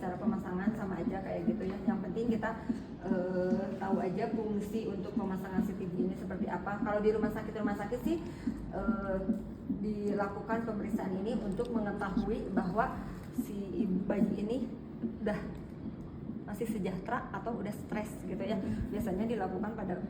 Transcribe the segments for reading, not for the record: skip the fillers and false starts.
cara pemasangan sama aja kayak gitu ya. Yang penting kita tahu aja fungsi untuk pemasangan CTG ini seperti apa. Kalau di rumah sakit sih dilakukan pemeriksaan ini untuk mengetahui bahwa si bayi ini udah masih sejahtera atau udah stres gitu ya. Biasanya dilakukan pada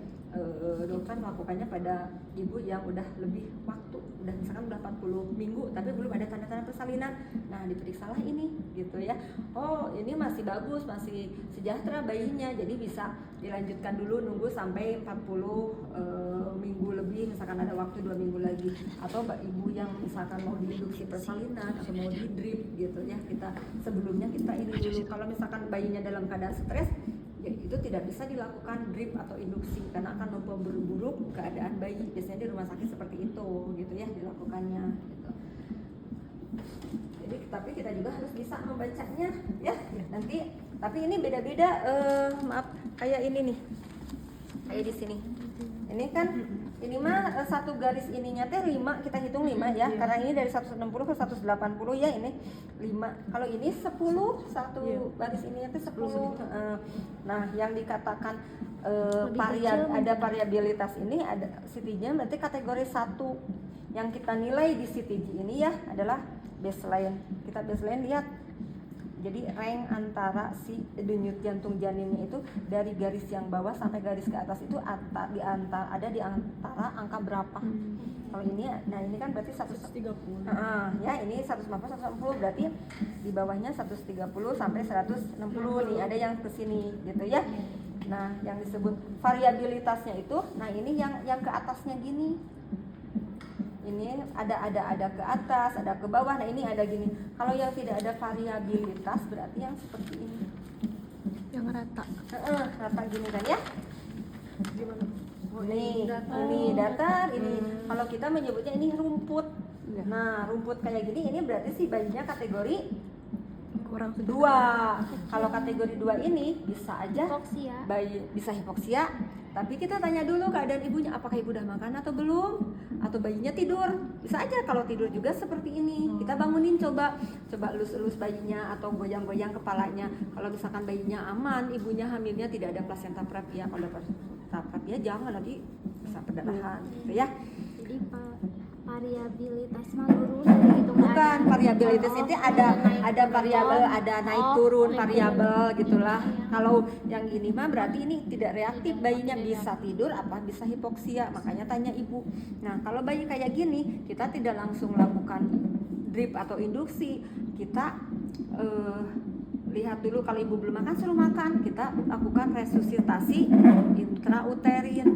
dokter melakukannya pada ibu yang udah lebih waktu, udah misalkan udah 40 minggu tapi belum ada tanda-tanda persalinan. Nah, diperiksalah ini gitu ya. Oh, ini masih bagus, masih sejahtera bayinya. Jadi bisa dilanjutkan dulu nunggu sampai 40 minggu lebih, misalkan ada waktu 2 minggu lagi. Atau ibu yang misalkan mau diinduksi persalinan atau mau di drip gitu ya. Sebelumnya kita ini dulu. Kalau misalkan bayinya dalam keadaan stres, ya itu tidak bisa dilakukan drip atau induksi karena akan memperburuk keadaan bayi. Biasanya di rumah sakit seperti itu gitu ya dilakukannya gitu. Jadi tapi kita juga harus bisa membacanya ya. Nanti tapi ini beda-beda, maaf kayak ini nih, kayak di sini ini kan ini mah satu garis ininya teh 5, kita hitung 5 ya, karena ini dari 160 ke 180 ya, ini 5. Kalau ini 10, satu garis ininya teh 10. Nah, yang dikatakan ada variabilitas ini, ada CTG berarti kategori 1. Yang kita nilai di CTG ini ya adalah baseline. Kita baseline lihat. Jadi rank antara si denyut jantung janinnya itu dari garis yang bawah sampai garis ke atas itu ada di antara angka berapa. Kalau ini, nah ini kan berarti 130. Ya ini 150 160 berarti di bawahnya 130 sampai 160 nih, ada yang ke sini gitu ya. Nah, yang disebut variabilitasnya itu, nah ini yang ke atasnya gini. Ini ada ke atas, ada ke bawah. Nah, ini ada gini. Kalau yang tidak ada variabilitas berarti yang seperti ini. Yang rata. Rata gini kan ya? Gimana? Ini datar, ini. Kalau kita menyebutnya ini rumput. Nah, rumput kayak gini ini berarti si bayinya kategori kurang 2. Kalau kategori 2 ini bisa aja hipoksia. Bayi bisa hipoksia. Tapi kita tanya dulu keadaan ibunya, apakah ibu udah makan atau belum? Atau bayinya tidur? Bisa aja kalau tidur juga seperti ini. Kita bangunin, coba elus-elus bayinya atau goyang-goyang kepalanya. Kalau misalkan bayinya aman, ibunya hamilnya tidak ada plasenta previa. Kalau plasenta previa jangan, nanti bisa perdarahan gitu ya. Jadi variabilitas mah lurus gitu. Bukan, variabilitas itu ada variabel, ada naik turun variabel gitulah. Kalau yang ini mah berarti ini tidak reaktif, bayinya bisa tidur apa bisa hipoksia, makanya tanya ibu. Nah, kalau bayi kayak gini kita tidak langsung lakukan drip atau induksi, kita lihat dulu. Kalau ibu belum makan, suruh makan, kita lakukan resusitasi intrauterin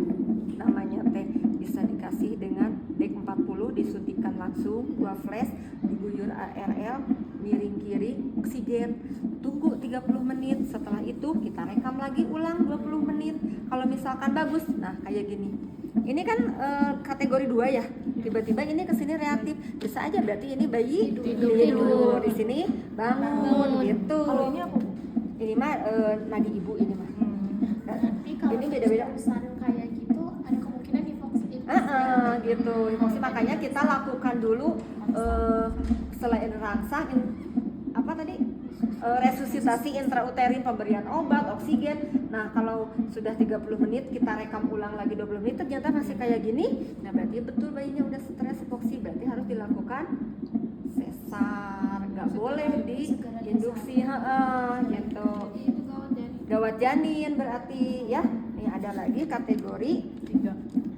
namanya teh. Bisa dikasih dengan DEC 40, disuntikan langsung 2 flash, diguyur ARL, miring kiri, oksigen, tunggu 30 menit. Setelah itu kita rekam lagi ulang 20 menit. Kalau misalkan bagus, nah kayak gini. Ini kan kategori 2 ya. Tiba-tiba ini kesini reaktif, bisa aja berarti ini bayi tidur. Di sini bangun gitu. Kalau ini apa? Ini mah nadi ibu ini mah. Tapi kalau ini beda-beda. pesan kayak gitu ada kemungkinan hipoksia. Gitu. Hipoksia, makanya kita lakukan dulu selain rangsang apa tadi? Resusitasi intrauterin, pemberian obat, oksigen. Nah, kalau sudah 30 menit kita rekam ulang lagi 20 menit ternyata masih kayak gini. Nah, berarti betul bayinya udah stres hipoksia, berarti harus dilakukan sesar, nggak boleh di induksi, gitu. Gawat janin berarti ya. Nih ada lagi kategori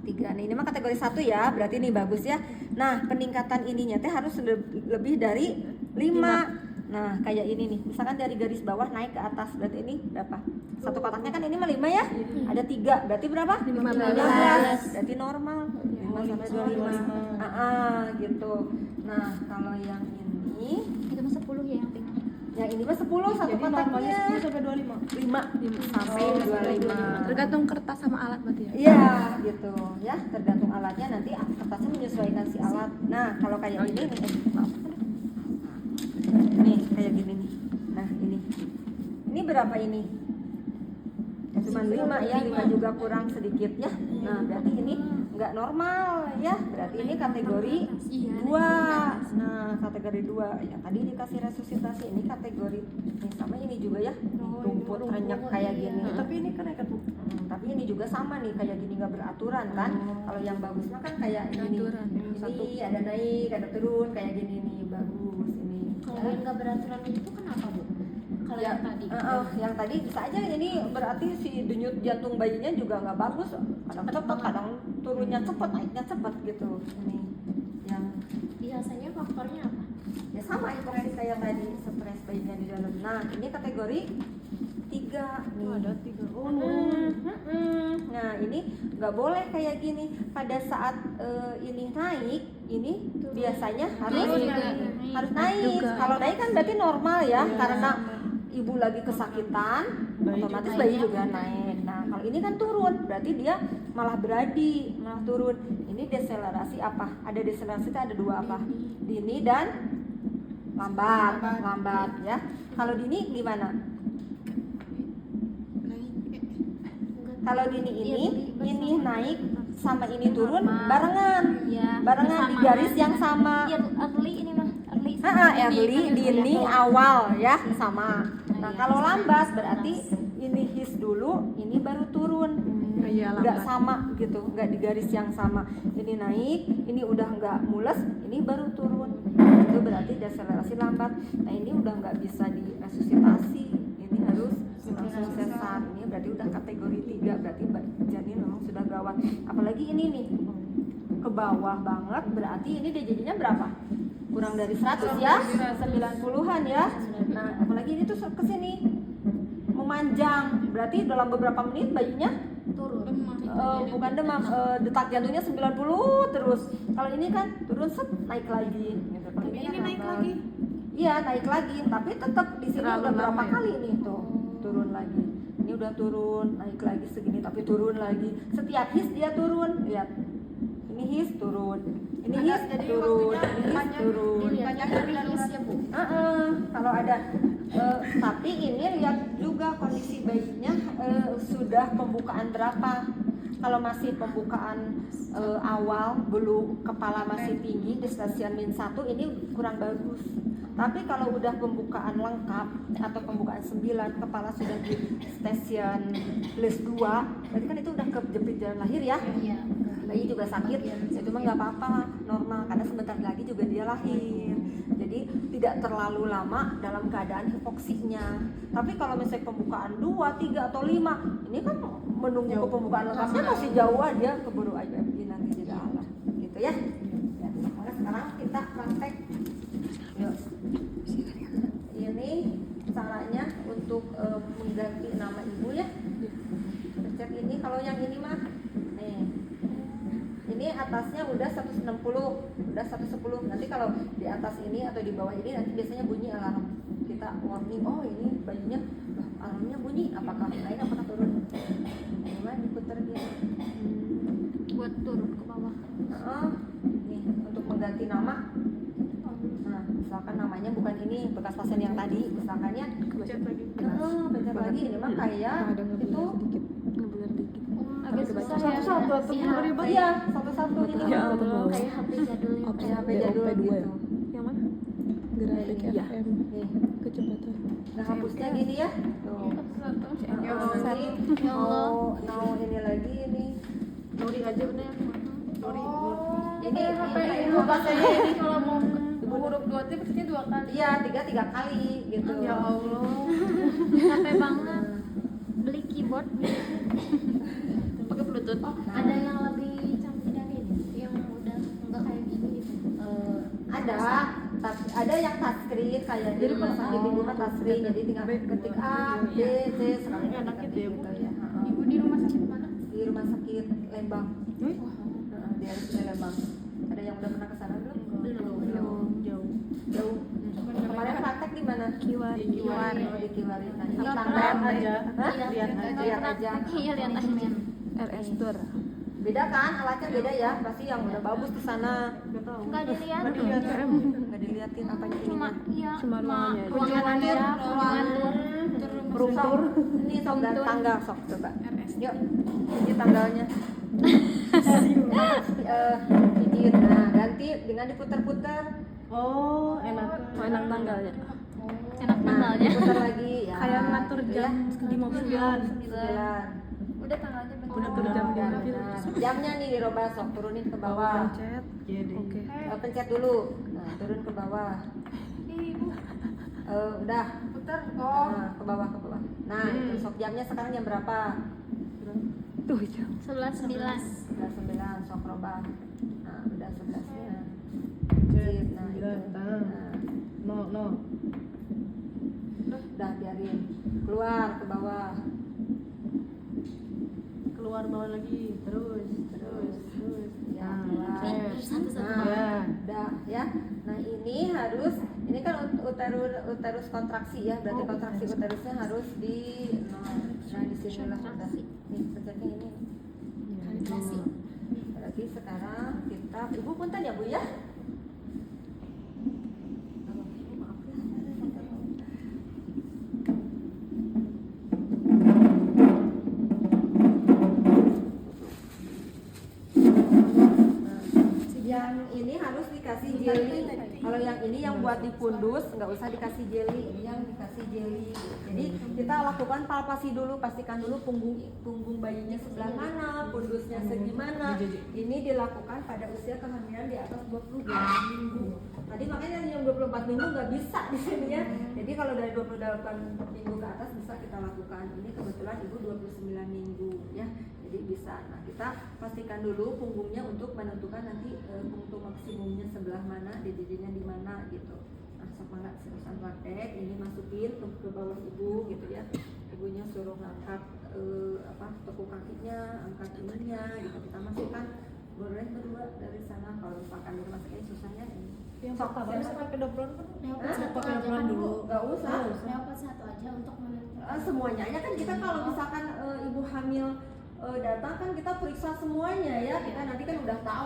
3 nih. Ini mah kategori 1 ya, berarti ini bagus ya. Nah, peningkatan ininya teh harus lebih dari 5. Nah, kayak ini nih, misalkan dari garis bawah naik ke atas, berarti ini berapa? Satu kotaknya kan ini mah 5 ya? Ada 3, berarti berapa? 15. Berarti normal, 5 sampai 25. Gitu. Nah, kalau yang ini Itu mah 10 ya yang tinggal. yang ini mah 10 satu kotaknya. 10 sampai 25. 5 sampai 25. Tergantung kertas sama alat berarti ya? Iya, gitu ya, tergantung alatnya, nanti kertasnya menyesuaikan si alat. Nah, kalau kayak ini nih, maaf. Nih, kayak gini nih. Nah, ini berapa ini? Cuma 5 ya, 5 juga kurang sedikit ya. Nah, berarti ini nggak normal ya, berarti ini kategori 2. Nah, kategori 2 ya, tadi dikasih resusitasi, ini kategori ini sama ini rumput renyek kayak gini. Tapi ini keren kan Bu? Tapi ini juga sama nih kayak gini nggak beraturan kan. Kalau yang bagus mah kan kayak ini, Beraturan. ini ada naik, ada turun kayak gini nih bagus ini. Kalau yang nggak beraturan itu kenapa Bu? Kalau yang tadi? Yang tadi bisa aja ini berarti si denyut jantung bayinya juga nggak bagus. Kadang cepet, kadang turunnya cepet, naiknya cepet gitu. Ini yang Biasanya faktornya apa? ya sama hipoksi kayak tadi, stres bayinya di dalam. Nah ini kategori 3 nih. Ada 3. Oh, Nah ini nggak boleh kayak gini. Pada saat ini naik, ini biasanya harus harus naik. juga. Kalau naik kan berarti normal ya, karena ibu lagi kesakitan, otomatis bayi juga naik. Nah kalau ini kan turun, berarti dia malah beradi, malah turun. Ini deselerasi apa? Ada deselerasi itu ada 2 apa? Dini dan lambat ya. Kalau dini gimana? Kalau dini ini naik sama ini turun barengan, barengan di garis yang sama. Early ini mah early. Early, dini, awal ya sama. Nah kalau lambat berarti ini his dulu, ini baru turun. Iya, Nggak lambat. sama gitu, nggak di garis yang sama. Ini naik, ini udah nggak mules, ini baru turun. Itu berarti deselerasi lambat. Nah ini udah nggak bisa diresusitasi, ini harus langsung sesar. Ini berarti udah kategori 3, berarti janin memang sudah gawat. Apalagi ini nih ke bawah banget, berarti ini DJJ-nya berapa? Kurang dari 100 ya, 90-an ya. Nah apalagi ini tuh ke sini memanjang, berarti dalam beberapa menit bayinya Turun. bukan demam, detak jantungnya 90 terus. Kalau ini kan turun set naik lagi gitu. Kalau Tapi kan ini naik lambat. lagi. Iya naik lagi, tapi tetap di sini Terlalu udah berapa lama ya? kali nih tuh turun lagi. Ini udah turun, naik lagi segini tapi turun lagi. Setiap his dia turun, lihat. Ini his turun, ini his turun, ini his turun. Dilihat dari hisnya Bu. Kalau ada tapi ini lihat juga kondisi bayinya sudah pembukaan berapa. Kalau masih pembukaan awal, bulu kepala masih tinggi di stasiun -1, ini kurang bagus. Tapi kalau udah pembukaan lengkap atau pembukaan 9, kepala sudah di stasiun +2, berarti kan itu udah kejepit jalan lahir ya. Iya. Bayi juga sakit, itu mah nggak apa-apa, normal, karena sebentar lagi juga dia lahir. Jadi tidak terlalu lama dalam keadaan hipoksinya. Tapi kalau misalnya pembukaan 2, 3 atau 5, ini kan menunggu ke pembukaan lengkapnya masih jauh aja, keburu IVF nanti di dalam, gitu ya. Ya, makanya sekarang kita praktek. Yuk. Ini caranya untuk mengganti nama ibu ya. Cek ini, kalau yang ini mah nih. Ini atasnya udah 160, udah 110. Nanti kalau di atas ini atau di bawah ini nanti biasanya bunyi alarm. Kita warning, oh ini bayinya alarmnya bunyi, apakah naik apakah turun. Ini mah diputer dia. Buat turun ke bawah. Nih untuk mengganti nama. Nah, misalkan namanya bukan ini bekas pasien yang tadi, misalkannya Pencet lagi. pencet lagi, ini mah kayak itu Ngebeler dikit. Agak susah ya. Satu-satu atau Si ribet? HP. iya satu-satu ini Ya mah. Allah. Kayak HP jadul yang Kayak HP DOP jadul 2 ya? gitu. Yang mana? Grafik Iya. FM. Nih, Kecepatan. nah hapusnya gini ya. Tuh. Ya Nanti Ya Allah. mau ini lagi ini. Nuri aja udah. Ini HP ini ibu pakai ini kalau mau Ibu huruf 2 itu berarti 2 kali. iya tiga kali gitu. Ya Allah. capek banget. Beli keyboard Pakai Bluetooth. ada yang lebih canggih dari ini, yang udah nggak kayak gini gitu. Ada, tapi ada yang touchscreen kayak di rumah sakit ibu mah touchscreen, jadi tinggal ketik A, B, C sekali Enak gitu ya, Bu. ya. Ibu di rumah sakit mana? Di rumah sakit Lembang. Di RSUD Lembang. Ada yang udah pernah ke sana belum? Belum. Jauh. Jauh. Kemarin praktek di mana? Kiwari. Oh, di Kiwari. Nah, ini Nggak tanggal pernah. aja. Hah? Lihat aja. Lihat aja. Iya lihat aja. RS Tour. Beda kan? Alatnya beda ya. Pasti yang udah bagus di sana. Enggak tahu. Nggak dilihat. Nggak dilihat. Nggak diliatin apanya Cuma ininya. iya. Cuma ruangannya aja. Ruangan aja. Ruangan tur. Sok, ini sok dan tanggal sok coba. Yuk, ini tanggalnya. Pijit. Nah, ganti dengan diputar-putar. Oh, enak. Oh, enak tanggalnya. Enak Nah, tanggalnya. diputar lagi ya. Kayak nat atur gitu jam ya. di mobil. 9. Udah tanggalnya bener. Udah jam di mobil. Benar. Jamnya nih dirubah, sok turunin ke bawah. Pencet. Oke. Pencet dulu. Nah, turun ke bawah. Ibu, Udah. putar. Nah, ke bawah, ke bawah. Nah, itu sok jamnya sekarang jam berapa? Tuh jam. 11:11. Udah 9, sok robah. Nah, udah 11 ya. Nah, itu. Nah, No. udah biarin. Keluar ke bawah. Keluar bawah lagi, terus. Ya, keluar. Satu-satu. Nah, udah ya. Nah, ini kan uterus kontraksi ya. Berarti kontraksi uterusnya harus di nol. Nah, di sini lah udah. Nih, pencetnya ini. Kalibrasi. Berarti sekarang kita Ibu punten ya, Bu ya? Maaf ya. Yang ini harus dikasih jelly. Kalau yang ini yang buat dipundus nggak usah dikasih jelly, ini yang dikasih jelly. Jadi kita lakukan palpasi dulu, pastikan dulu punggung bayinya sebelah mana, pundusnya segimana. Ini dilakukan pada usia kehamilan di atas 28 minggu. Tadi makanya yang 24 minggu nggak bisa di sini ya. Jadi kalau dari 28 minggu ke atas bisa kita lakukan. Ini kebetulan ibu 29 minggu ya. Jadi bisa. Nah, kita pastikan dulu punggungnya untuk menentukan nanti punktum maksimumnya sebelah mana, dididinya di mana gitu. Nah, sok mangga silakan praktek. Ini masukin ke bawah ibu gitu ya. Ibunya suruh ngangkat tepuk kakinya, angkat ininya gitu. Kita masukkan boleh berdua dari sana. Kalau misalkan di rumah sakit susahnya ini. Sok Pakai kedobron kan? Dapat satu Pakai aja kedobron kan, dulu. Bu? nggak usah. Dapat satu aja untuk menentukan. Semuanya ya kan kita kalau misalkan ibu hamil datang kan kita periksa semuanya ya, kita nanti kan udah tahu